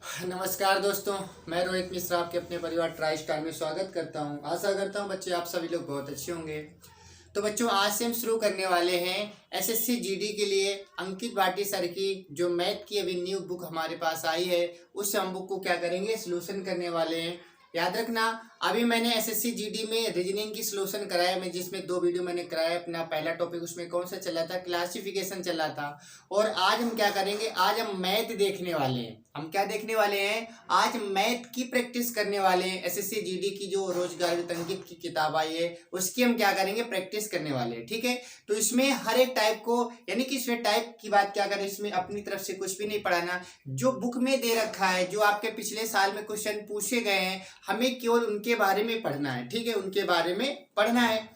नमस्कार दोस्तों, मैं रोहित मिश्रा आपके अपने परिवार ट्राई स्टार में स्वागत करता हूं। आशा करता हूं बच्चे आप सभी लोग बहुत अच्छे होंगे। तो बच्चों, आज से हम शुरू करने वाले हैं एसएससी जीडी के लिए अंकित भाटी सर की जो मैथ की अभी न्यू बुक हमारे पास आई है, उस हम बुक को क्या करेंगे, सोल्यूशन करने वाले हैं। याद रखना, अभी मैंने एसएससी जीडी में रीजनिंग की सोल्यूशन कराया, मैं जिसमें 2 वीडियो मैंने कराया। अपना पहला टॉपिक उसमें कौन सा चला था, क्लासिफिकेशन चला था। और आज हम क्या करेंगे, आज हम मैथ देखने वाले हैं। हम क्या देखने वाले हैं, आज मैथ की प्रैक्टिस करने वाले हैं। एसएससी जीडी की जो रोजगार अंकित की किताब आई है, उसकी हम क्या करेंगे, प्रैक्टिस करने वाले हैं। ठीक है, तो इसमें हर एक टाइप को, यानी कि इसमें टाइप की बात क्या करें, इसमें अपनी तरफ से कुछ भी नहीं पढ़ाना। जो बुक में दे रखा है, जो आपके पिछले साल में क्वेश्चन पूछे गए हैं, हमें केवल उनके बारे में पढ़ना है। ठीक है, उनके बारे में पढ़ना है।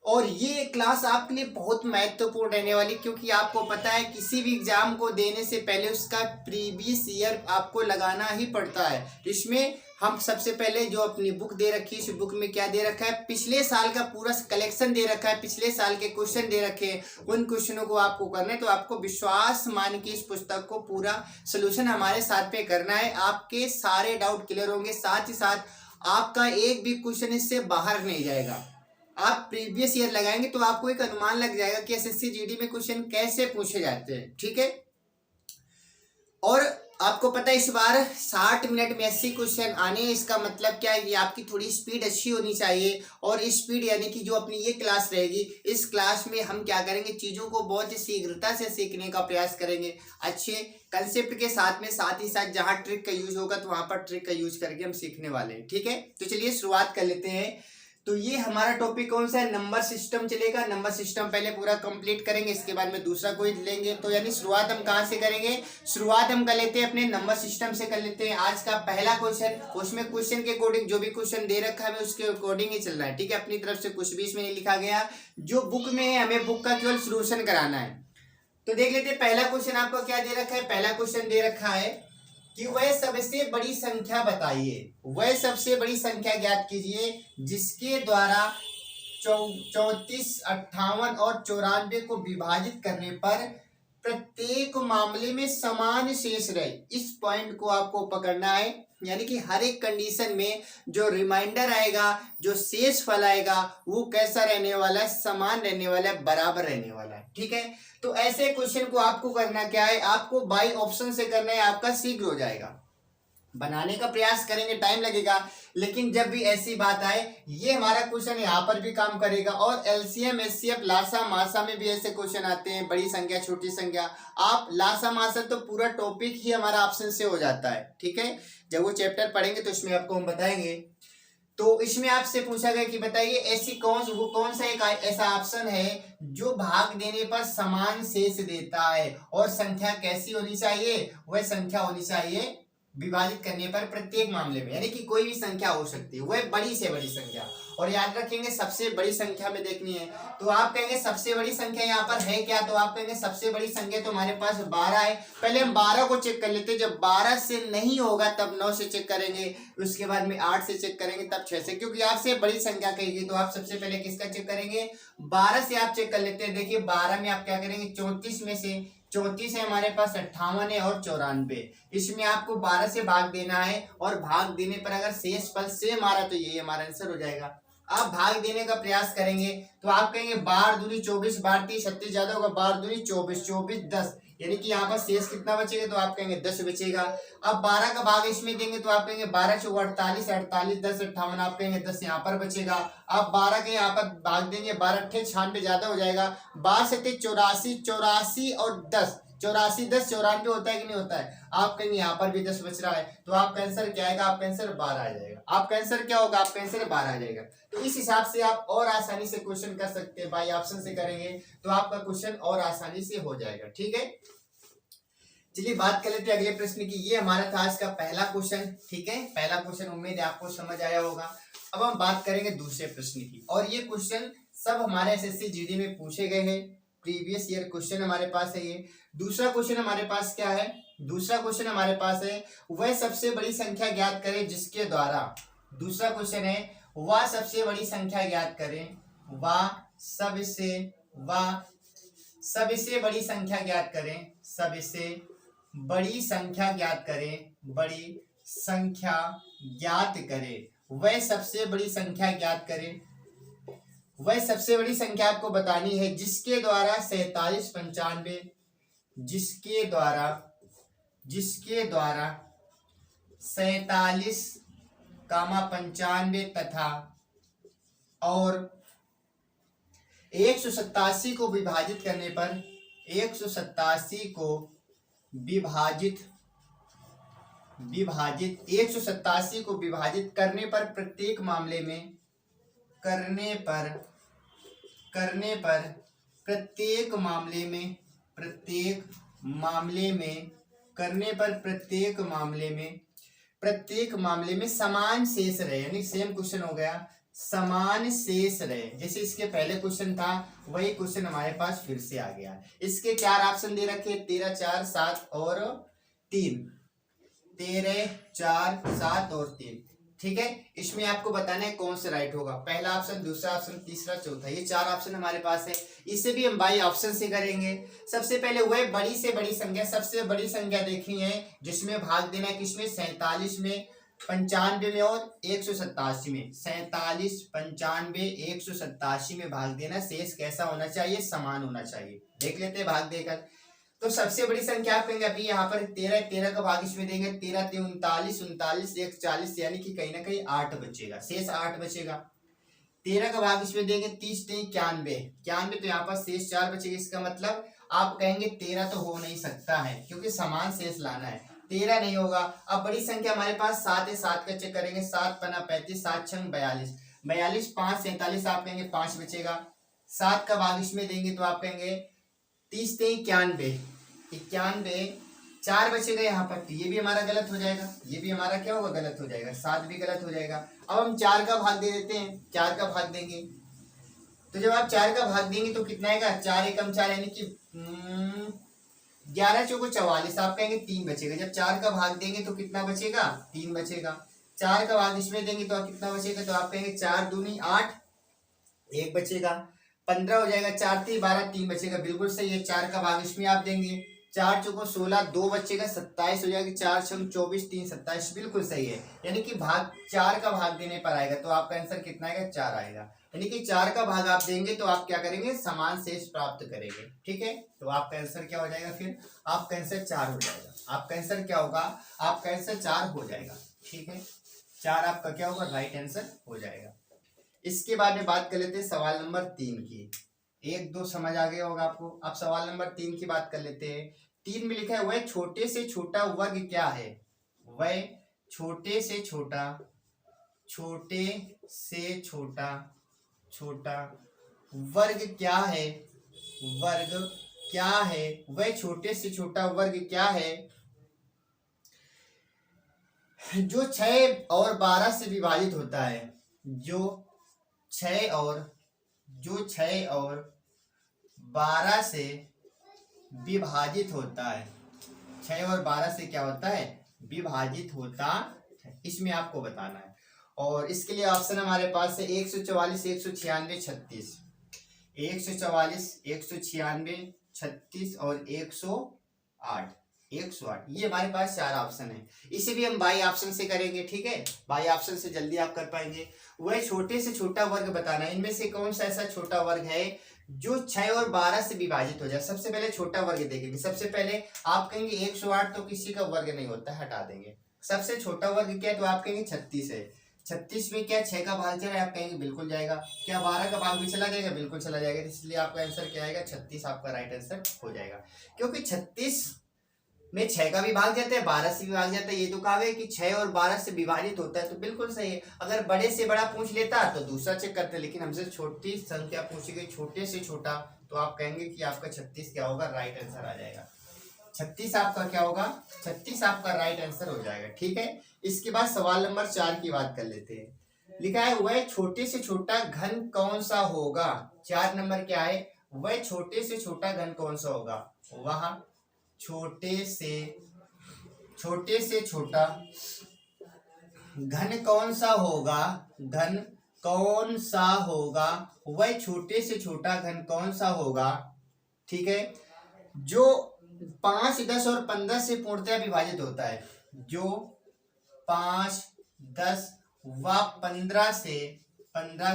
और ये क्लास आपके लिए बहुत महत्वपूर्ण रहने वाली, क्योंकि आपको पता है किसी भी एग्जाम को देने से पहले उसका प्रीवियस ईयर आपको लगाना ही पड़ता है। इसमें हम सबसे पहले जो अपनी बुक दे रखी है, इस बुक में क्या दे रखा है, पिछले साल का पूरा कलेक्शन दे रखा है, पिछले साल के क्वेश्चन दे रखे हैं। उन क्वेश्चनों को आपको करना है, तो आपको विश्वास मान के इस पुस्तक को पूरा सोल्यूशन हमारे साथ पे करना है। आपके सारे डाउट क्लियर होंगे, साथ ही साथ आपका एक भी क्वेश्चन इससे बाहर नहीं जाएगा। आप प्रीवियस ईयर लगाएंगे तो आपको एक अनुमान लग जाएगा कि एसएससी जीडी में क्वेश्चन कैसे पूछे जाते हैं। ठीक है, और आपको पता है इस बार 60 मिनट में 80 क्वेश्चन आने हैं। इसका मतलब क्या है कि आपकी थोड़ी स्पीड अच्छी होनी चाहिए। और स्पीड यानी कि जो अपनी ये क्लास रहेगी, इस क्लास में हम क्या करेंगे, चीज़ों को बहुत ही शीघ्रता से सीखने का प्रयास करेंगे, अच्छे कंसेप्ट के साथ में। साथ ही साथ जहाँ ट्रिक का यूज होगा तो वहाँ पर ट्रिक का यूज करके हम सीखने वाले हैं। ठीक है, तो चलिए शुरुआत कर लेते हैं। तो ये हमारा टॉपिक कौन सा है, नंबर सिस्टम चलेगा। नंबर सिस्टम पहले पूरा कंप्लीट करेंगे, इसके बाद में दूसरा कोई लेंगे। तो यानी शुरुआत हम कहाँ से करेंगे, शुरुआत हम कर लेते हैं अपने नंबर सिस्टम से कर लेते हैं। आज का पहला क्वेश्चन, उसमें क्वेश्चन के अकॉर्डिंग जो भी क्वेश्चन दे रखा है उसके अकॉर्डिंग ही चल रहा है। ठीक है, अपनी तरफ से कुछ भी इसमें नहीं लिखा गया, जो बुक में है हमें बुक का केवल सोल्यूशन कराना है। तो देख लेते हैं पहला क्वेश्चन आपको क्या दे रखा है। पहला क्वेश्चन दे रखा है कि वह सबसे बड़ी संख्या बताइए, वह सबसे बड़ी संख्या ज्ञात कीजिए जिसके द्वारा 34, 58 और 94 को विभाजित करने पर प्रत्येक मामले में समान शेष रहे। इस पॉइंट को आपको पकड़ना है, यानी कि हर एक कंडीशन में जो रिमाइंडर आएगा, जो शेष फल आएगा, वो कैसा रहने वाला है, समान रहने वाला है, बराबर रहने वाला है। ठीक है, तो ऐसे क्वेश्चन को आपको करना क्या है, आपको बाई ऑप्शन से करना है, आपका शीघ्र हो जाएगा। बनाने का प्रयास करेंगे, टाइम लगेगा, लेकिन जब भी ऐसी बात आए, ये हमारा क्वेश्चन यहाँ पर भी काम करेगा। और एलसीएम एचसीएफ लासा मासा में भी ऐसे क्वेश्चन आते हैं, बड़ी संख्या छोटी संख्या। आप लासा मासा तो पूरा टॉपिक ही हमारा ऑप्शन से हो जाता है। ठीक है, जब वो चैप्टर पढ़ेंगे तो इसमें आपको हम बताएंगे। तो इसमें आपसे पूछा गया कि बताइए ऐसी कौन सा एक ऐसा ऑप्शन है जो भाग देने पर समान शेष देता है, और संख्या कैसी होनी चाहिए, वह संख्या होनी चाहिए विभाजित करने पर प्रत्येक मामले में, यानी कि कोई भी संख्या हो सकती है, वह बड़ी से बड़ी संख्या। और याद रखेंगे सबसे बड़ी संख्या में देखनी है, तो आप कहेंगे सबसे बड़ी संख्या यहाँ पर है क्या, तो आप कहेंगे सबसे बड़ी संख्या तो हमारे पास 12 है। पहले हम 12 को चेक कर लेते हैं, जब 12 से नहीं होगा तब 9 से चेक करेंगे, उसके बाद में 8 से चेक करेंगे, तब 6 से, क्योंकि आपसे बड़ी संख्या कहेगी तो आप सबसे पहले किसका चेक करेंगे, 12 से आप चेक कर लेते हैं। देखिए 12 में आप क्या करेंगे, 34 में से 34 है हमारे पास, 58 है और 94, इसमें आपको 12 से भाग देना है। और भाग देने पर अगर शेष फल सेम आ रहा तो यही हमारा आंसर हो जाएगा। आप भाग देने का प्रयास करेंगे तो आप कहेंगे 12 दूनी 24, 12 30 36 ज्यादा होगा, 12 दूनी 24, 24 10, यानी कि यहाँ पर शेष कितना बचेगा, तो आप कहेंगे 10 बचेगा। अब 12 का भाग इसमें देंगे तो आप कहेंगे 12 चौक 48, 48 10 58, आप कहेंगे 10 यहाँ पर बचेगा। आप 12 के यहाँ पर भाग देंगे, 12 अट्ठे 96 ज्यादा हो जाएगा, 12 सत्ते 84, 84 और 10, 84 10 94 होता है कि नहीं होता है, आप कहेंगे यहाँ पर भी 10 बच रहा है, तो आपका आंसर क्या आएगा, आपका आंसर 12 आ जाएगा। आपका आंसर क्या होगा, आपका आंसर 12 आ जाएगा। तो इस हिसाब से आप और आसानी से क्वेश्चन कर सकते हैं, बाई ऑप्शन से करेंगे तो आपका क्वेश्चन और आसानी से हो जाएगा। ठीक है, चलिए बात कर लेते हैं अगले प्रश्न की। ये हमारा था आज का पहला क्वेश्चन। ठीक है, पहला क्वेश्चन उम्मीद है आपको समझ आया होगा। अब हम बात करेंगे दूसरे प्रश्न की, और ये क्वेश्चन सब हमारे एसएससी जीडी में पूछे गए हैं, प्रीवियस ईयर क्वेश्चन हमारे पास है। ये दूसरा क्वेश्चन हमारे पास क्या है, दूसरा क्वेश्चन हमारे पास है वह सबसे बड़ी संख्या ज्ञात करें जिसके द्वारा, दूसरा क्वेश्चन है वह सबसे बड़ी संख्या ज्ञात करें, वह सबसे बड़ी संख्या ज्ञात करें, सबसे बड़ी संख्या ज्ञात करें, बड़ी संख्या ज्ञात करें, वह सबसे बड़ी संख्या ज्ञात करें, वह सबसे बड़ी संख्या आपको बतानी है जिसके द्वारा 47 95, जिसके द्वारा 47, 95 तथा और 187 को विभाजित करने पर 187 को विभाजित 187 को विभाजित करने पर प्रत्येक मामले में प्रत्येक मामले में समान शेष रहे, यानी सेम क्वेश्चन हो गया, समान शेष रहे। जैसे इसके पहले क्वेश्चन था वही क्वेश्चन हमारे पास फिर से आ गया। इसके 4 ऑप्शन दे रखे, 13 4 7 और 3, 13 4 7 और 3। ठीक है, इसमें आपको बताना है कौन सा राइट होगा, पहला ऑप्शन, दूसरा ऑप्शन, तीसरा, चौथा, ये 4 ऑप्शन हमारे पास है। इसे भी हम बाई ऑप्शन से करेंगे। सबसे पहले वह बड़ी से बड़ी संख्या, सबसे बड़ी संख्या देखनी है जिसमें भाग देना है, किसमें, 47 में, 95 में और 187 में। 47 95 187 में भाग देना, शेष कैसा होना चाहिए, समान होना चाहिए। देख लेते हैं भाग देकर। तो सबसे बड़ी संख्या आप कहेंगे, अभी यहाँ पर 13 का भाग इसमें देंगे, 13 3 39, 39 1 40, यानी कि कहीं ना कहीं 8 बचेगा, शेष 8 बचेगा। 13 का भाग इसमें देंगे, 30 3 91, तो यहाँ पर शेष 4 बचेगा। इसका मतलब आप कहेंगे 13 तो हो नहीं सकता है क्योंकि समान शेष लाना है, 13 नहीं होगा। अब बड़ी संख्या हमारे पास 7 है, 7 का चेक करेंगे, 7 पना 35, 7 छंग 42, 42 5 47, आप कहेंगे 5 बचेगा। 7 का भाग इसमें देंगे तो आप कहेंगे 30 3 91, 4 बचेगा यहाँ पर, तो ये भी हमारा गलत हो जाएगा, ये भी हमारा क्या होगा, गलत हो जाएगा, 7 भी गलत हो जाएगा। अब हम 4 का भाग दे देते हैं, 4 का भाग देंगे, तो जब आप 4 का भाग देंगे तो कितना आएगा, 4 एकम 4, यानी कि 11 चौको 44, आप कहेंगे 3 बचेगा। जब 4 का भाग देंगे तो कितना बचेगा, 3 बचेगा। 4 का भाग इसमें देंगे तो कितना बचेगा, तो आप कहेंगे 4 दूनी 8, 1 बचेगा, 15 हो जाएगा, 4 3 12, 3 बचेगा, बिल्कुल सही है। 4 का भाग इसमें आप देंगे, 4 चौको 16, 2 बचेगा, 27 हो जाएगा, 4 छंग 24 3 27, बिल्कुल सही है। यानी कि भाग 4 का भाग देने पर आएगा तो आपका आंसर कितना आएगा, 4 आएगा। यानी कि 4 का भाग आप देंगे तो आप क्या करेंगे, समान शेष प्राप्त करेंगे। ठीक है, तो आपका आंसर क्या हो जाएगा, फिर आपका आंसर 4 हो जाएगा। आपका आंसर क्या होगा, आपका आंसर 4 हो जाएगा। ठीक है, 4 आपका क्या होगा, राइट आंसर हो जाएगा। इसके बाद में बात कर लेते हैं सवाल नंबर 3 की। 1 2 समझ आ गया होगा आपको। अब सवाल नंबर 3 की बात कर लेते हैं। 3 में लिखा है, वह छोटे से छोटा वर्ग क्या है, वह छोटे से छोटा वर्ग क्या है, वह छोटे से छोटा वर्ग क्या है जो 6 और 12 से विभाजित होता है, जो 6 और 12 से विभाजित होता है, 6 और 12 से क्या होता है, विभाजित होता है। इसमें आपको बताना है, और इसके लिए ऑप्शन हमारे पास है 144 196 36, 144 196 36 और 108, ये हमारे पास 4 ऑप्शन है। इसे भी हम बाई ऑप्शन से करेंगे। ठीक है, बाई ऑप्शन से जल्दी आप कर पाएंगे। वह छोटे से छोटा वर्ग बताना है, इनमें से कौन सा ऐसा छोटा वर्ग है जो 6 और 12 से विभाजित हो जाए। सबसे पहले छोटा वर्ग देखेंगे। सबसे पहले आप कहेंगे 108 तो किसी का वर्ग नहीं होता, हटा देंगे। सबसे छोटा वर्ग क्या है, तो आप कहेंगे 36 है। 36 में क्या 6 का भाग चला, आप कहेंगे बिल्कुल जाएगा। क्या 12 का भाग भी चला जाएगा, बिल्कुल चला जाएगा। इसलिए आपका आंसर क्या आएगा, 36 आपका राइट आंसर हो जाएगा। क्योंकि 36 में 6 का भी भाग जाता है, 12 से भी भाग जाता है। ये तो कहा गया कि 6 और 12 से विभाजित होता है, तो बिल्कुल सही है। अगर बड़े से बड़ा पूछ लेता तो दूसरा चेक करते, लेकिन हमसे छोटी संख्या पूछी गई, छोटे से छोटा, तो आप कहेंगे कि आपका 36 क्या होगा, राइट आंसर आ जाएगा। 36 आपका क्या होगा, 36 आपका राइट आंसर हो जाएगा। ठीक है, इसके बाद सवाल नंबर 4 की बात कर लेते हैं। लिखा है, वह छोटे से छोटा घन कौन सा होगा। 4 नंबर क्या है, वह छोटे से छोटा घन कौन सा होगा। वह छोटे से छोटा घन कौन सा होगा, वह छोटे से छोटा घन कौन सा होगा। ठीक है, जो 5, 10 और 15 से पूर्णतया विभाजित होता है, जो 5, 10 व 15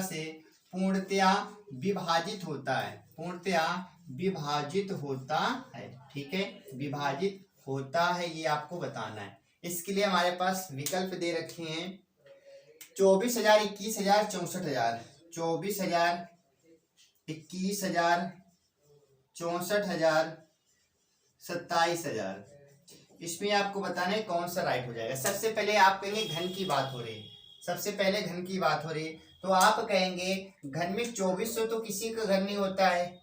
से पूर्णतया विभाजित होता है, पूर्णतया विभाजित होता है। ठीक है, विभाजित होता है, ये आपको बताना है। इसके लिए हमारे पास विकल्प दे रखे हैं 24,000, 21,000, 64,000। 24,000, 21,000, 64,000, 27,000। इसमें आपको बताना है कौन सा राइट हो जाएगा। सबसे पहले आप कहेंगे घन की बात हो रही है, सबसे पहले घन की बात हो रही है, तो आप कहेंगे घन में 2400 तो किसी का घन नहीं होता है,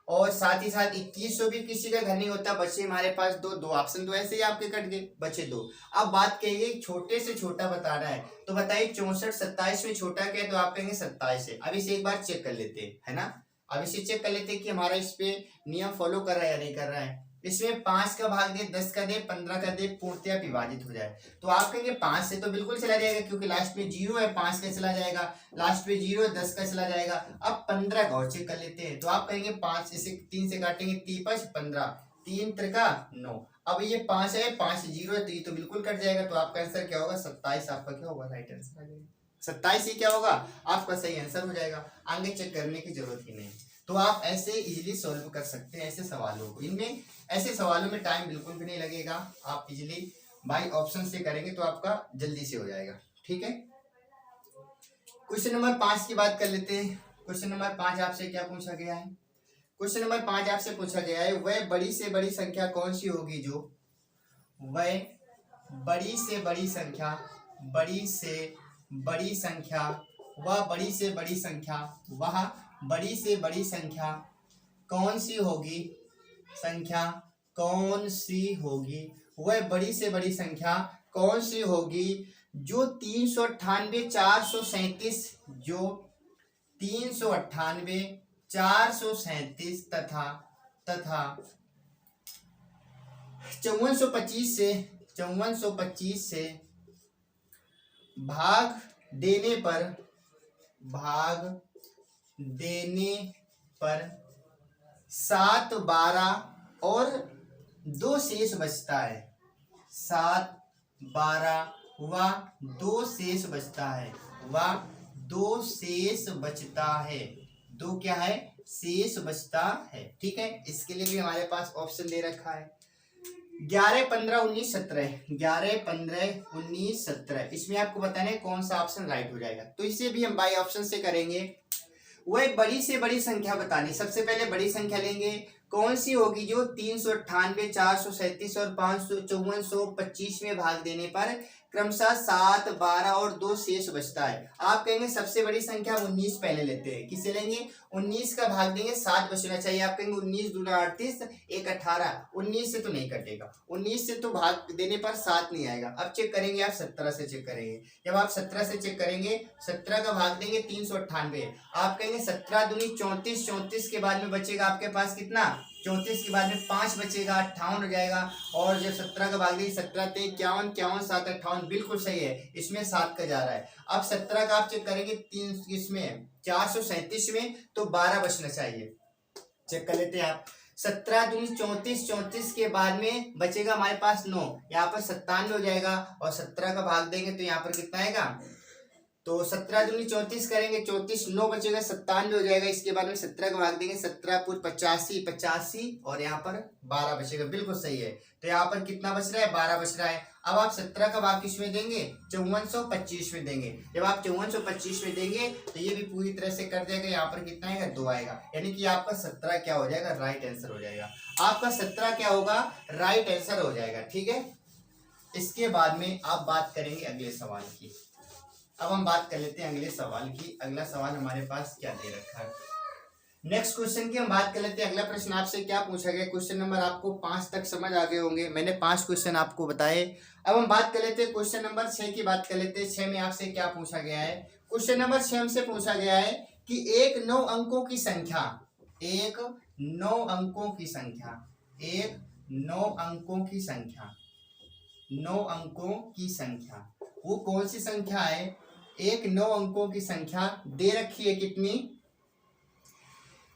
और साथ ही साथ 2100 भी किसी का घन नहीं होता। बचे हमारे पास दो ऑप्शन, तो ऐसे ही आपके कट गए, बचे दो। अब बात कहिए छोटे से छोटा बताना है, तो बताइए 64, 27 में छोटा क्या है, तो आप कहेंगे 27 है। अब इसे एक बार चेक कर लेते हैं, है ना। अब इसे चेक कर लेते हैं कि हमारा इस पे नियम फॉलो कर रहा है या नहीं कर रहा है। इसमें 5 का भाग दे, 10 का दे, 15 का दे, पूर्णतया विभाजित हो जाए, तो आप कहेंगे 5 से तो बिल्कुल चला जाएगा, क्योंकि लास्ट में 0 है, 5 का चला जाएगा, लास्ट में 0 है, 10 का चला जाएगा। अब 15 का और चेक कर लेते हैं, तो आप कहेंगे 5, इसे 3 से काटेंगे, 3 5 15, 3 त्रिका 9। अब ये 5 है, 5 0 है, तो ये तो बिल्कुल कट जाएगा, तो आपका आंसर क्या होगा, 27 आपका क्या होगा, राइट आंसर आ जाएगा। 27 ही क्या होगा, आपका सही आंसर हो जाएगा, आगे चेक करने की जरूरत ही नहीं। तो आप ऐसे इजीली सॉल्व कर सकते हैं ऐसे सवालों को। इनमें ऐसे सवालों में टाइम बिल्कुल भी नहीं लगेगा, आप इजीली बाई ऑप्शन से करेंगे तो आपका जल्दी से हो जाएगा। ठीक है, क्वेश्चन नंबर 5 की बात कर लेते हैं। क्वेश्चन नंबर 5 आपसे क्या पूछा गया है, क्वेश्चन नंबर 5 आपसे पूछा गया है, वह बड़ी से बड़ी संख्या कौन सी होगी जो, वह बड़ी से बड़ी संख्या, बड़ी से बड़ी संख्या, वह बड़ी से बड़ी संख्या, वह बड़ी से बड़ी संख्या कौन सी होगी, संख्या कौन सी होगी, वह बड़ी से बड़ी संख्या कौन सी होगी जो 398, 437, जो 398, 437 तथा 5425 से भाग देने पर 7, 12 और 2 शेष बचता है, 7, 12 व 2 शेष बचता है, व 2 शेष बचता है, 2 क्या है, शेष बचता है। ठीक है, इसके लिए भी हमारे पास ऑप्शन दे रखा है 11, 15, 19, 17, 11, 15, 19, 17। इसमें आपको बताना है कौन सा ऑप्शन राइट हो जाएगा, तो इसे भी हम बाई ऑप्शन से करेंगे। वह बड़ी से बड़ी संख्या बतानी, सबसे पहले बड़ी संख्या लेंगे, कौन सी होगी जो 398, 437 और 5425 में भाग देने पर क्रमशः 7, 12 और 2 शेष बचता है। आप कहेंगे सबसे बड़ी संख्या 19 पहले लेते हैं, किसे लेंगे, 19 का भाग देंगे, 7 बचना चाहिए। आप कहेंगे 19 दूना 38, 1 18, 19 से तो नहीं कटेगा, 19 से तो भाग देने पर 7 नहीं आएगा। अब चेक करेंगे आप 17 से चेक करेंगे, जब आप 17 से चेक करेंगे, 17 का भाग देंगे 398, आप कहेंगे 17 दूनी 34, 34 के बाद में बचेगा आपके पास कितना, 34 के बाद में 5 बचेगा, 58 हो जाएगा। और जब 17 का भाग देंगे, 17 ते 51, 51 7 58, बिल्कुल सही है, इसमें 7 का जा रहा है। अब 17 का आप चेक करेंगे 3 इसमें 437 में, तो 12 बचना चाहिए, चेक कर लेते हैं आप। 17 दूनी 34, 34 के बाद में बचेगा हमारे पास 9, यहाँ पर 97 हो जाएगा, और 17 का भाग देंगे तो यहाँ पर कितना आएगा, तो 17 दूनी 34 करेंगे, 34 9 बचेगा, 97 हो जाएगा। इसके बाद में 17 का भाग देंगे, 17 पूर 85, 85 और यहाँ पर 12 बचेगा, बिल्कुल सही है। तो यहाँ पर कितना बच रहा है, 12 बच रहा है। अब आप 17 का भाग किसमें देंगे, 5425 में देंगे। जब आप 5425 में देंगे तो ये भी पूरी तरह से कट जाएगा, यहाँ पर कितना आएगा, 2 आएगा, यानी कि आपका 17 क्या हो जाएगा, राइट आंसर हो जाएगा। आपका 17 क्या होगा, राइट आंसर हो जाएगा। ठीक है, इसके बाद में आप बात करेंगे अगले सवाल की। अब हम बात कर लेते हैं अगले सवाल की। अगला सवाल हमारे पास क्या दे रखा है, नेक्स्ट क्वेश्चन की हम बात कर लेते हैं। अगला प्रश्न आपसे क्या पूछा गया, क्वेश्चन नंबर आपको 5 तक समझ आ गए होंगे, मैंने 5 क्वेश्चन आपको बताए। अब हम बात कर लेते हैं क्वेश्चन नंबर 6 की बात कर लेते हैं। 6 में आपसे क्या पूछा गया है, क्वेश्चन नंबर 6 से पूछा गया है कि एक 9 अंकों की संख्या, एक 9 अंकों की संख्या, एक 9 अंकों की संख्या, 9 अंकों की संख्या, वो कौन सी संख्या है, एक 9 अंकों की संख्या दे रखी है कितनी,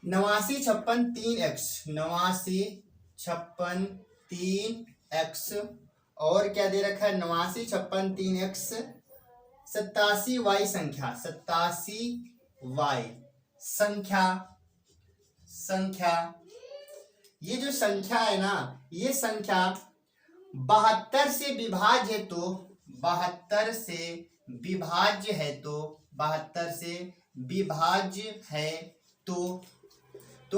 89, 56, 3x, 89, 56, 3x और क्या दे रखा है 89 56 3x 87y संख्या 87y संख्या संख्या ये जो संख्या है ना ये संख्या 72 से विभाज्य है तो 72 से विभाज्य है तो 72 से विभाज्य है तो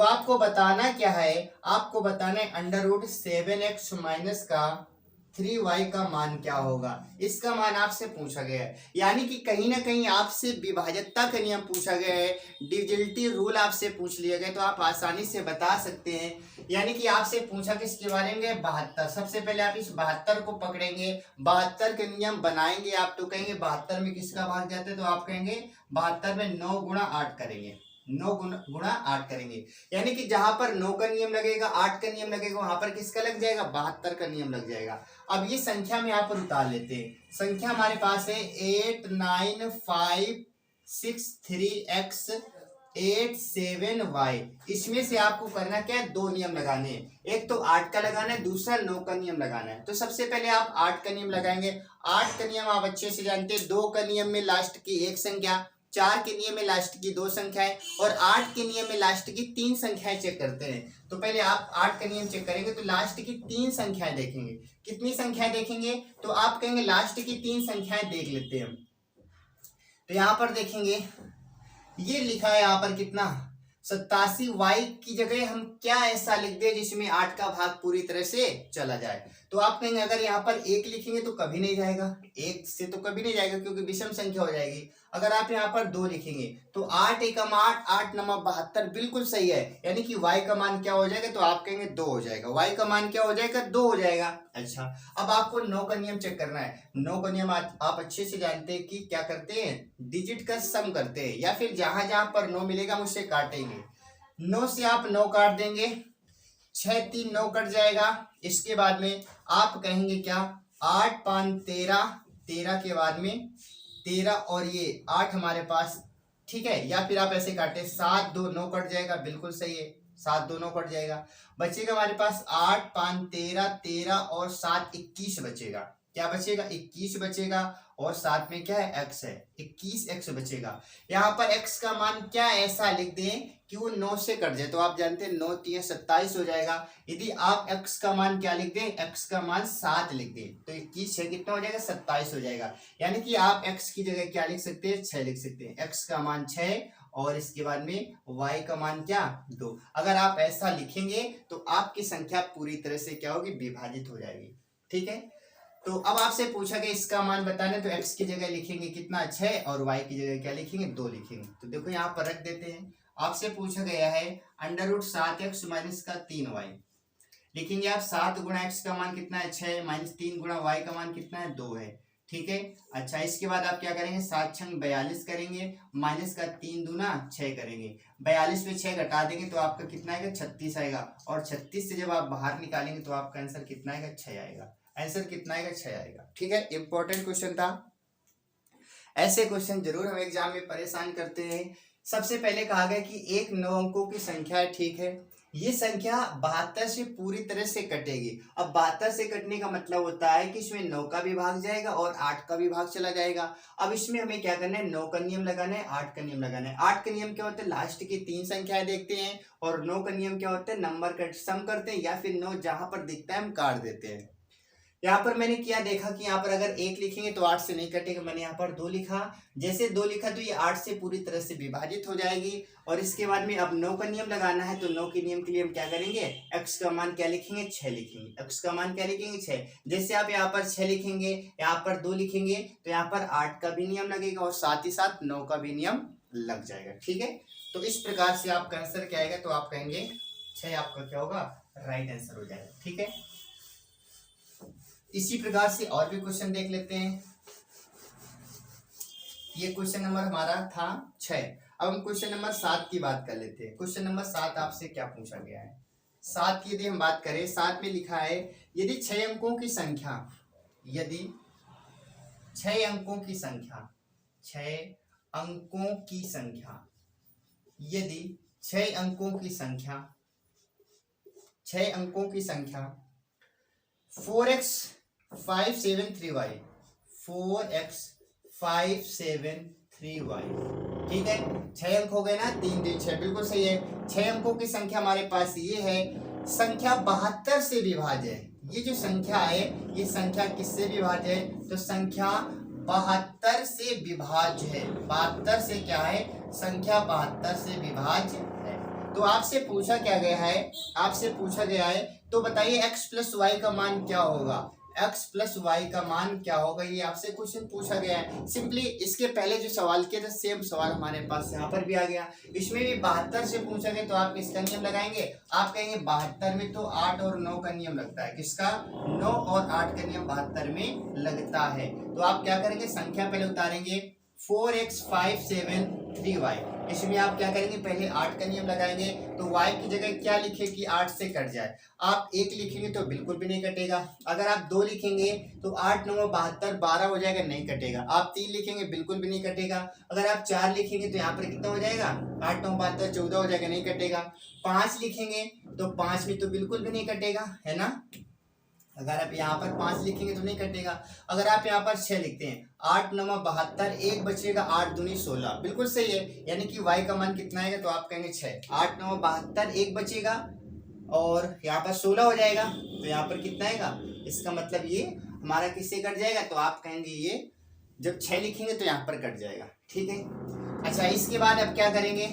आपको बताना क्या है आपको बताना है √7x माइनस का 3y का मान क्या होगा इसका मान आपसे पूछा गया है यानी कि कहीं ना कहीं आपसे विभाज्यता का नियम पूछा गया है डिविजिबिलिटी रूल आपसे पूछ लिया गया तो आप आसानी से बता सकते हैं यानी कि आपसे पूछा किसके बारे में 72 सबसे पहले आप इस 72 को पकड़ेंगे 72 के नियम बनाएंगे आप तो कहेंगे 72 में किसका भाग जाता है तो आप कहेंगे 72 में 9 गुणा 8 करेंगे 9 गुणा 8 करेंगे यानी कि जहां पर 9 का नियम लगेगा 8 का नियम लगेगा वहां पर किसका लग जाएगा 72 का नियम लग जाएगा। अब ये संख्या में यहाँ पर उतार लेते हैं संख्या हमारे पास है 89563x 87y इसमें से आपको करना क्या है 2 नियम लगाने हैं एक तो 8 का लगाना है दूसरा 9 का नियम लगाना है तो सबसे पहले आप 8 का नियम लगाएंगे 8 का नियम आप अच्छे से जानते हैं 2 का नियम में लास्ट की एक संख्या 4 के नियम में लास्ट की 2 संख्याएं और 8 के नियम में लास्ट की 3 संख्याएं चेक करते हैं तो पहले आप 8 का नियम चेक करेंगे तो लास्ट की 3 संख्याएं देखेंगे कितनी संख्याएं देखेंगे तो आप कहेंगे लास्ट की 3 संख्याएं देख लेते हैं तो यहाँ पर देखेंगे ये लिखा है यहाँ पर कितना 87y की जगह हम क्या ऐसा लिख दे जिसमें 8 का भाग पूरी तरह से चला जाए तो आप कहेंगे अगर यहाँ पर 1 लिखेंगे तो कभी नहीं जाएगा 1 से तो कभी नहीं जाएगा क्योंकि विषम संख्या हो जाएगी अगर आप यहाँ पर 2 लिखेंगे तो 8 एकम 8 8 नमक 72 बिल्कुल सही है यानी कि y का मान क्या हो जाएगा तो आप कहेंगे 2 हो जाएगा y का मान क्या हो जाएगा 2 हो जाएगा। अच्छा अब आपको 9 का नियम चेक करना है 9 का नियम आप अच्छे से जानते हैं कि क्या करते हैं डिजिट का सम करते हैं या फिर जहां जहां पर 9 मिलेगा मुझसे काटेंगे 9 से आप 9 काट देंगे 6 3 9 कट जाएगा इसके बाद में आप कहेंगे क्या 8 5 13 13 के बाद में 13 और ये 8 हमारे पास ठीक है या फिर आप ऐसे काटे 7 2 9 कट जाएगा बिल्कुल सही है 7 2 9 कट जाएगा बचेगा हमारे पास 8 5 13 13 और 7 21 बचेगा क्या बचेगा 21 बचेगा और साथ में क्या है x है 21x बचेगा। यहाँ पर x का मान क्या ऐसा लिख दें कि वो 9 से कट जाए तो आप जानते हैं 9 3 27 हो जाएगा। यदि आप x का मान क्या लिख दें x का मान 7 लिख दें तो 21 है कितना हो जाएगा 27 हो जाएगा। यानी कि आप x की जगह क्या लिख सकते हैं 6 लिख सकते हैं x का मान 6 और इसके बाद में y का मान क्या 2। अगर आप ऐसा लिखेंगे तो आपकी संख्या पूरी तरह से क्या होगी विभाजित हो जाएगी। ठीक है तो अब आपसे पूछा गया इसका मान बताने तो x की जगह लिखेंगे कितना 6 और y की जगह क्या लिखेंगे 2 लिखेंगे। तो देखो यहाँ पर रख देते हैं। आपसे पूछा गया है √7x माइनस का 3y लिखेंगे आप 7 गुणा x का मान कितना है 6 माइनस 3 गुणा y का मान कितना है 2 है। ठीक है अच्छा इसके बाद आप क्या करेंगे 7 छंग 42 करेंगे माइनस का 3 दूना 6 करेंगे 42 में 6 घटा देंगे तो आपका कितना आएगा 36 आएगा और 36 से जब आप बाहर निकालेंगे तो आपका आंसर कितना आएगा 6 आएगा। आंसर कितना आएगा 6 आएगा। ठीक है इंपॉर्टेंट क्वेश्चन था। ऐसे क्वेश्चन जरूर हम एग्जाम में परेशान करते हैं। सबसे पहले कहा गया कि एक 9 अंकों की संख्या है। ठीक है ये संख्या 72 से पूरी तरह से कटेगी। अब 72 से कटने का मतलब होता है कि इसमें 9 का भी भाग जाएगा और 8 का भी भाग चला जाएगा। अब इसमें हमें क्या करना है 9 का नियम लगाना है 8 का नियम लगाना है। 8 का नियम क्या होता है लास्ट की 3 संख्याएं देखते हैं और 9 का नियम क्या होता है नंबर का सम करते हैं या फिर 9 जहां पर दिखता है हम काट देते हैं। यहाँ पर मैंने क्या देखा कि यहाँ पर अगर 1 लिखेंगे तो 8 से नहीं कटेगा। मैंने यहाँ पर 2 लिखा जैसे 2 लिखा तो ये 8 से पूरी तरह से विभाजित हो जाएगी। और इसके बाद में अब 9 का नियम लगाना है तो 9 के नियम के लिए हम क्या करेंगे x का मान क्या लिखेंगे 6 लिखेंगे। x का मान क्या लिखेंगे 6। जैसे आप यहाँ पर 6 लिखेंगे यहाँ पर 2 लिखेंगे तो यहाँ पर 8 का भी नियम लगेगा और साथ ही साथ 9 का भी नियम लग जाएगा। ठीक है तो इस प्रकार से आपका आंसर क्या आएगा तो आप कहेंगे 6 आपका क्या होगा राइट आंसर हो जाएगा। ठीक है इसी प्रकार से और भी क्वेश्चन देख लेते हैं। ये क्वेश्चन नंबर हमारा था 6। अब हम क्वेश्चन नंबर 7 की बात कर लेते हैं। क्वेश्चन नंबर 7 आपसे क्या पूछा गया है 7 की यदि हम बात करें 7 में लिखा है यदि 6 अंकों की संख्या यदि 6 अंकों की संख्या 6 अंकों की संख्या यदि 6 अंकों की संख्या 6 अंकों की संख्या 4x 573y, 4x 573y, ठीक है। 6 अंक हो गए ना, 3 3 6, बिल्कुल सही है। 6 अंकों की संख्या हमारे पास ये है। संख्या 72 से विभाज्य है। ये जो संख्या है ये संख्या किससे विभाज्य है? तो संख्या 72 से विभाज्य है। 72 से क्या है? संख्या 72 से विभाज्य है। तो आपसे पूछा क्या गया है? आपसे पूछा गया है तो बताइए x प्लस वाई का मान क्या होगा? x प्लस वाई का मान क्या होगा? ये आपसे क्वेश्चन पूछा गया है। सिंपली इसके पहले जो सवाल किया था सेम सवाल हमारे पास यहाँ पर भी आ गया। इसमें भी 72 से पूछा गया तो आप किसका नियम लगाएंगे? आप कहेंगे 72 में तो 8 और 9 का नियम लगता है। किसका? 9 और 8 का नियम 72 में लगता है। तो आप क्या करेंगे? संख्या पहले उतारेंगे 4x 573y। इसमें आप क्या करेंगे? पहले 8 का नियम लगाएंगे। तो y की जगह क्या लिखे कि 8 से कट जाए? आप 1 लिखेंगे तो बिल्कुल भी नहीं कटेगा। अगर आप 2 लिखेंगे तो 8 9 72 12 हो जाएगा, नहीं कटेगा। आप 3 लिखेंगे बिल्कुल भी नहीं कटेगा। अगर आप 4 लिखेंगे तो यहाँ पर कितना हो जाएगा? 8 9 72 14 हो जाएगा, नहीं कटेगा। 5 लिखेंगे तो 5 में तो बिल्कुल भी नहीं कटेगा, है ना। अगर आप यहाँ पर 5 लिखेंगे तो नहीं कटेगा। अगर आप यहाँ पर 6 लिखते हैं 8 9 72, 1 बचेगा, 8 दूनी 16, बिल्कुल सही है। यानी कि y का मान कितना आएगा? तो आप कहेंगे 6। 8 9 72, 1 बचेगा और यहाँ पर 16 हो जाएगा। तो यहाँ पर कितना आएगा? इसका मतलब ये हमारा किससे कट जाएगा? तो आप कहेंगे ये जब 6 लिखेंगे तो यहाँ पर कट जाएगा, ठीक है। अच्छा, इसके बाद अब क्या करेंगे?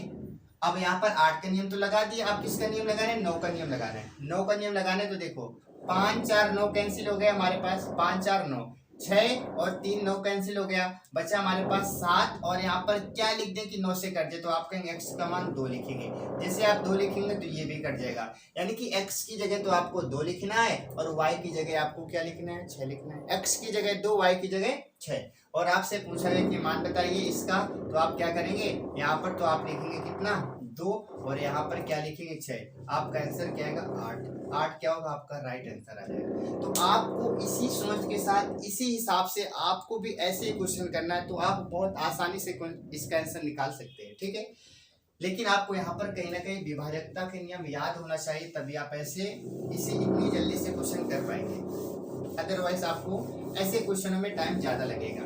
अब यहाँ पर 8 का नियम तो लगा दिया। अब किसका नियम लगाना है? 9 का नियम लगाना है। 9 का नियम लगाना है तो देखो 5 4 9 कैंसिल हो गया हमारे पास। 5 4 9, 6 और 3 9 कैंसिल हो गया, बचा हमारे पास 7। और यहाँ पर क्या लिख दें कि 9 से कट जाए? तो आप कहेंगे x का मान 2 लिखेंगे। जैसे आप 2 लिखेंगे तो ये भी कट जाएगा। यानी कि x की जगह तो आपको 2 लिखना है और y की जगह आपको क्या लिखना है? 6 लिखना है। x की जगह 2, y की जगह 6। और आपसे पूछा गया कि मान बताइए इसका, तो आप क्या करेंगे? यहाँ पर तो आप लिखेंगे कितना? 2 और यहाँ पर क्या लिखेंगे? 6। आपका आंसर क्या आएगा? 8। 8 क्या होगा? आपका राइट आंसर आ जाएगा। तो आपको इसी सोच के साथ, इसी हिसाब से आपको भी ऐसे ही क्वेश्चन करना है तो आप बहुत आसानी से इसका आंसर निकाल सकते हैं, ठीक है। लेकिन आपको यहाँ पर कहीं ना कहीं विभाजकता के नियम याद होना चाहिए, तभी आप ऐसे इसे इतनी जल्दी से क्वेश्चन कर पाएंगे। अदरवाइज आपको ऐसे क्वेश्चनों में टाइम ज्यादा लगेगा।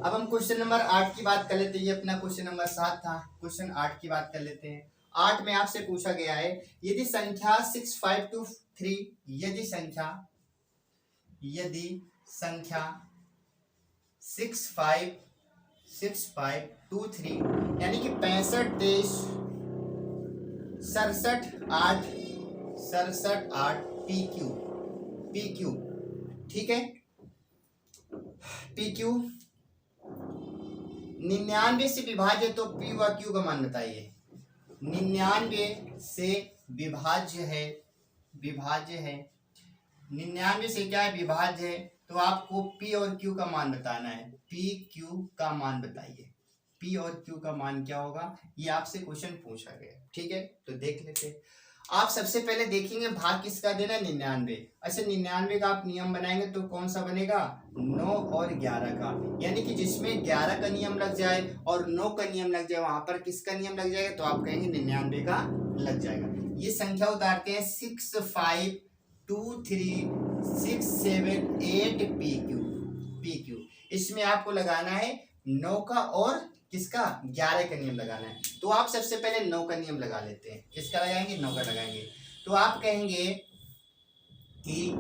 अब हम क्वेश्चन नंबर 8 की बात कर लेते हैं। ये अपना क्वेश्चन नंबर 7 था। क्वेश्चन 8 की बात कर लेते हैं। 8 में आपसे पूछा गया है यदि संख्या 6523, यदि संख्या 6523 यानी कि 65 23 67 8 PQ, ठीक है। PQ 99 से विभाज्य, तो P व Q का मान बताइए। 99 से विभाज्य है, 99 से क्या है? विभाज्य है। तो आपको P और Q का मान बताना है। P Q का मान बताइए। P और Q का मान क्या होगा? ये आपसे क्वेश्चन पूछा गया, ठीक है। तो देख लेते हैं। आप सबसे पहले देखेंगे भाग किसका देना है? 99। अच्छा, 99 का आप नियम बनाएंगे तो कौन सा बनेगा? 9 और 11 का। यानी कि जिसमें 11 का नियम लग जाए और 9 का नियम लग जाए, वहां पर किसका नियम लग जाएगा? तो आप कहेंगे 99 का लग जाएगा। ये संख्या उतारते हैं 6 5 2 3 6 7 8 PQ। इसमें आपको लगाना है 9 का और किसका? 11 का नियम लगाना है। तो आप सबसे पहले 9 का नियम लगा लेते हैं। किसका लगाएंगे? 9 का लगाएंगे। तो आप कहेंगे कि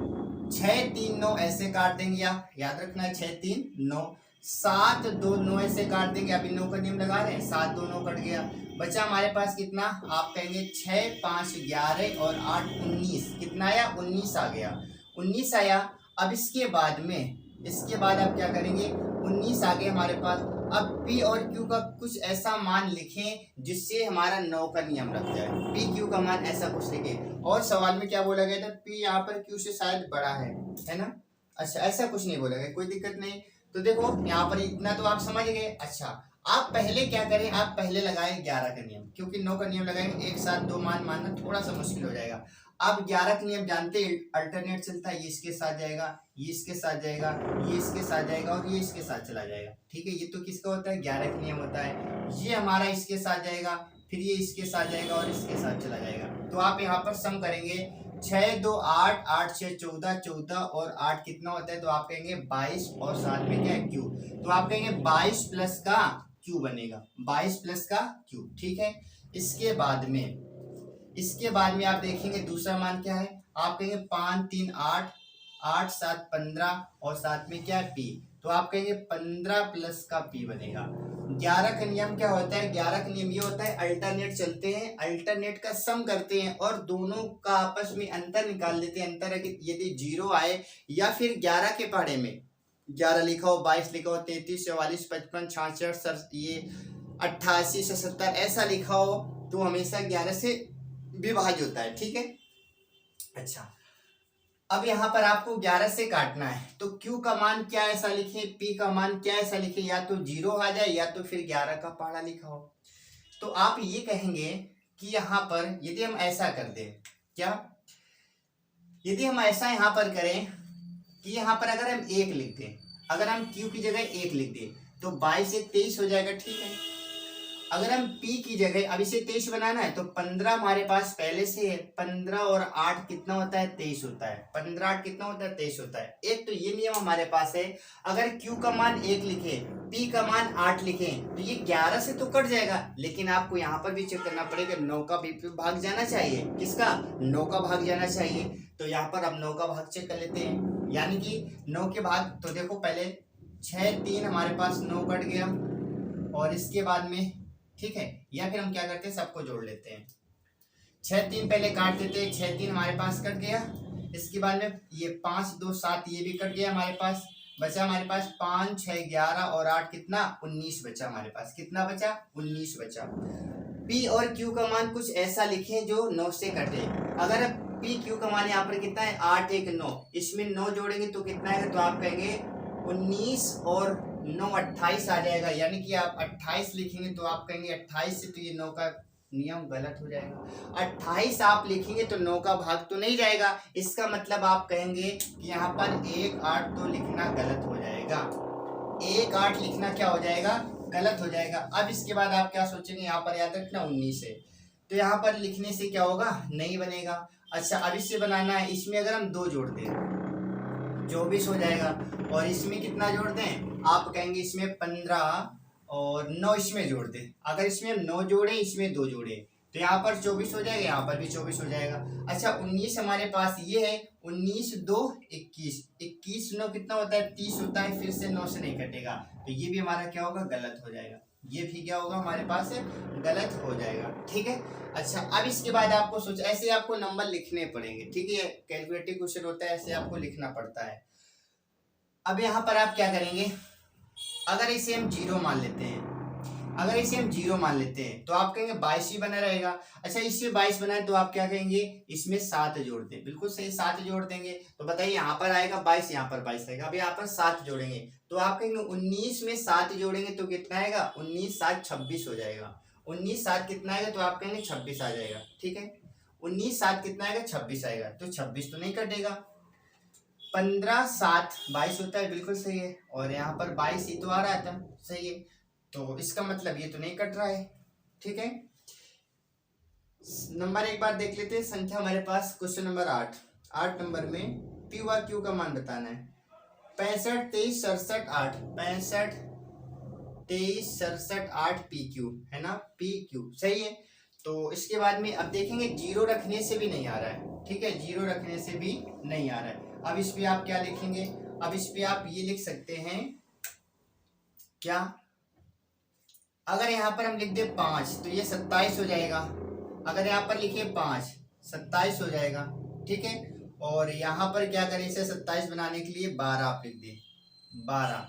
6 3 9 ऐसे काट देंगे, या याद रखना है 6 3 9। 7 2 9 ऐसे काट देंगे। अभी 9 का नियम लगा रहे हैं। 7 2 9 कट गया, बचा हमारे पास कितना? आप कहेंगे 6 5 11 और 8 19। कितना आया? 19 आ गया। 19 आया। अब इसके बाद आप क्या करेंगे? 19 आ गए हमारे पास। अब P और Q का कुछ ऐसा मान लिखें जिससे हमारा 9 का नियम लग जाए। P Q का मान ऐसा कुछ लिखें। और सवाल में क्या बोला गया था? P यहाँ पर Q से शायद बड़ा है ना। अच्छा, ऐसा कुछ नहीं बोला गया, कोई दिक्कत नहीं। तो देखो यहाँ पर इतना तो आप समझ गए। अच्छा, आप पहले क्या करें? आप पहले लगाएं 11 का नियम, क्योंकि 9 का नियम लगाएंगे एक साथ 2 मान मानना थोड़ा सा मुश्किल हो जाएगा। आप 11 का नियम जानते हैं, अल्टरनेट चलता है। ये इसके साथ जाएगा, ये इसके साथ जाएगा, ये इसके साथ जाएगा और ये इसके साथ चला जाएगा, ठीक है। ये तो किसका होता है? 11 का नियम होता है। ये हमारा इसके साथ जाएगा, फिर ये इसके साथ जाएगा और इसके साथ चला जाएगा। तो आप यहाँ पर सम करेंगे 6 2 8, 8 6 14, 14 और 8 कितना होता है, तो आप कहेंगे 22 और साथ में क्या है क्यू, तो आप कहेंगे 22 प्लस का क्यू बनेगा, 22 प्लस का क्यू। ठीक है, इसके बाद में आप देखेंगे दूसरा मान क्या है, आप कहेंगे 5 3 8, 8 7 15 और साथ में क्या है पी, तो आप कहेंगे 15 प्लस का पी बनेगा। 11 का नियम क्या होता है, 11 का नियम ये होता है अल्टरनेट चलते हैं, अल्टरनेट का सम करते हैं और दोनों का आपस में अंतर निकाल लेते हैं। अंतर यदि 0 आए या फिर 11 के पहाड़े में 11 लिखा हो, 22 लिखा हो, 33 44 55 66 ये 88 से 70 ऐसा लिखा हो, तो हमेशा 11 से विभाज्य होता है। ठीक है, अच्छा अब यहाँ पर आपको 11 से काटना है, तो Q का मान क्या ऐसा लिखे, P का मान क्या ऐसा लिखे, या तो 0 आ जाए या तो फिर 11 का पहाड़ा लिखा हो। तो आप ये कहेंगे कि यहाँ पर यदि हम ऐसा कर दें, क्या यदि हम ऐसा यहाँ पर करें कि यहाँ पर अगर हम 1 लिख दें, अगर हम Q की जगह 1 लिख दें तो 22 से 23 हो जाएगा। ठीक है, अगर हम P की जगह, अब इसे 23 बनाना है तो 15 हमारे पास पहले से है, 15 और 8 कितना होता है 23 होता है, 15 8 कितना होता है 23 होता है। एक तो ये नियम हमारे पास है, अगर Q का मान 1 लिखे, P का मान 8 लिखे तो ये 11 से तो कट जाएगा, लेकिन आपको यहाँ पर भी चेक करना पड़ेगा 9 का भी भाग जाना चाहिए, किसका 9 का भाग जाना चाहिए। तो यहाँ पर अब 9 का भाग चेक कर लेते हैं, यानी कि 9 के भाग, तो देखो पहले 6 3 हमारे पास 9 कट गया और इसके बाद में, ठीक है, या फिर हम क्या करते हैं सबको जोड़ लेते हैं, 6 3 पहले काट देते हैं, 6 3 हमारे पास कट गया, इसके बाद में ये 5 2 7 ये भी कट गया हमारे पास, बचा हमारे पास 5 6 11 और 8 कितना 19 बचा हमारे पास, कितना बचा 19 बचा। P और Q का मान कुछ ऐसा लिखें जो 9 से कटे, अगर P Q का मान यहाँ पर कितना है 8 1 9, इसमें 9 जोड़ेंगे तो कितना है, तो आप कहेंगे 19 और 9 28 आ जाएगा, यानी कि आप 28 लिखेंगे तो आप कहेंगे 28 से, तो ये 9 का नियम गलत हो जाएगा। 28 आप लिखेंगे तो 9 का भाग तो नहीं जाएगा, इसका मतलब आप कहेंगे कि यहाँ पर 1 8 तो लिखना गलत हो जाएगा, 1 8 लिखना क्या हो जाएगा गलत हो जाएगा। अब इसके बाद आप क्या सोचेंगे, यहाँ पर याद रखना 19 है, तो यहाँ पर लिखने से क्या होगा नहीं बनेगा। अच्छा अब इससे बनाना है, इसमें अगर हम 2 जोड़ दें 24 हो जाएगा, और इसमें कितना जोड़ दें, आप कहेंगे इसमें 15 और 9 इसमें जोड़ दें, अगर इसमें हम 9 जोड़े इसमें 2 जोड़े तो यहाँ पर 24 हो जाएगा, यहाँ पर भी 24 हो जाएगा। अच्छा 19 हमारे पास ये है, 19 2 21, 21 9 कितना होता है 30 होता है, फिर से 9 से नहीं कटेगा, तो ये भी हमारा क्या होगा गलत हो जाएगा, ये भी क्या होगा हमारे पास गलत हो जाएगा। ठीक है, अच्छा अब इसके बाद आपको सोच, ऐसे आपको नंबर लिखने पड़ेंगे, ठीक है, कैलकुलेटिव क्वेश्चन होता है, ऐसे आपको लिखना पड़ता है। अब यहाँ पर आप क्या करेंगे, अगर इसे हम 0 मान लेते हैं, अगर इसे हम 0 मान लेते हैं तो आप कहेंगे 22 ही बना रहेगा। अच्छा इसमें 22 बना है तो आप क्या कहेंगे, इसमें 7 जोड़ दें, बिल्कुल सही 7 जोड़ देंगे, तो बताइए यहाँ पर आएगा 22, यहाँ पर 22 आएगा, अब यहाँ पर 7 जोड़ेंगे तो आप कहेंगे 19 में 7 जोड़ेंगे तो कितना आएगा 19 7 26 हो जाएगा, 19 7 कितना आएगा, तो आप कहेंगे 26 आ जाएगा। ठीक है, 19 7 कितना आएगा 26 आएगा, तो 26 तो नहीं कटेगा, 15 7 22 होता है, बिल्कुल सही है, और यहाँ पर 22 ही तो आ रहा था, सही है, तो इसका मतलब ये तो नहीं कट रहा है। ठीक है, नंबर एक बार देख लेते हैं, संख्या हमारे पास क्वेश्चन नंबर 8 नंबर में पी व क्यू का मान बताना है, 65 23 67 8, 65 23 67 8 पी क्यू है ना, पी क्यू सही है। तो इसके बाद में अब देखेंगे 0 रखने से भी नहीं आ रहा है, ठीक है, 0 रखने से भी नहीं आ रहा है। अब इस पे आप क्या लिखेंगे, अब इस पे आप ये लिख सकते हैं क्या, अगर यहाँ पर हम लिख दे 5 तो ये 27 हो जाएगा, अगर यहाँ पर लिखिए 5 27 हो जाएगा। ठीक है, और यहाँ पर क्या करें, इसे 27 बनाने के लिए 12 आप लिख दें, 12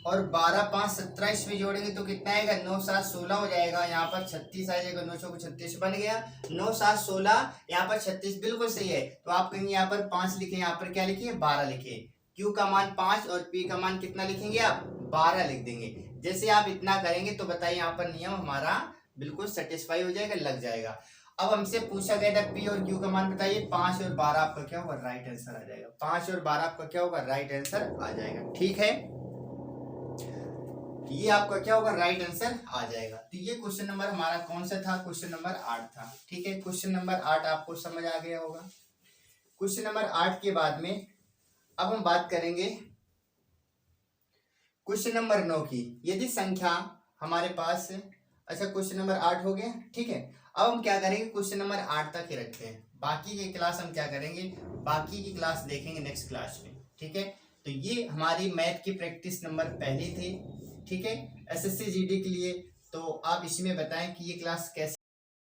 और 12 5 17 इसमें जोड़ेंगे तो कितना आएगा 9 7 16 हो जाएगा, यहाँ पर 36 आ जाएगा, 9 चौको 36 बन गया, 9 7 16 यहाँ पर 36 बिल्कुल सही है। तो आप कहेंगे यहाँ पर 5 लिखे, यहाँ पर क्या लिखिए 12 लिखे, Q का मान 5 और P का मान कितना लिखेंगे आप 12 लिख देंगे। जैसे आप इतना करेंगे तो बताइए यहाँ पर नियम हमारा बिल्कुल सेटिस्फाई हो जाएगा, लग जाएगा। अब हमसे पूछा गया था P और Q का मान बताइए, 5 और 12 आपका क्या होगा राइट आंसर आ जाएगा, 5 और 12 आपका क्या होगा राइट आंसर आ जाएगा। ठीक है, ये आपका क्या होगा राइट आंसर आ जाएगा। तो ये क्वेश्चन नंबर हमारा कौन सा था, क्वेश्चन नंबर 8 था। ठीक है, क्वेश्चन नंबर 8 आपको समझ आ गया होगा। क्वेश्चन नंबर 8 के बाद में अब हम बात करेंगे क्वेश्चन नंबर 9 की। यदि संख्या हमारे पास, अच्छा क्वेश्चन नंबर 8 हो गया, ठीक है। अब हम क्या करेंगे, क्वेश्चन नंबर 8 तक ही रखते हैं, बाकी की क्लास हम क्या करेंगे, बाकी की क्लास देखेंगे नेक्स्ट क्लास में, ठीक है। तो ये हमारी मैथ की प्रैक्टिस नंबर पहली थी, ठीक है, एसएससी जीडी के लिए। तो आप इसमें बताएं कि ये क्लास कैसे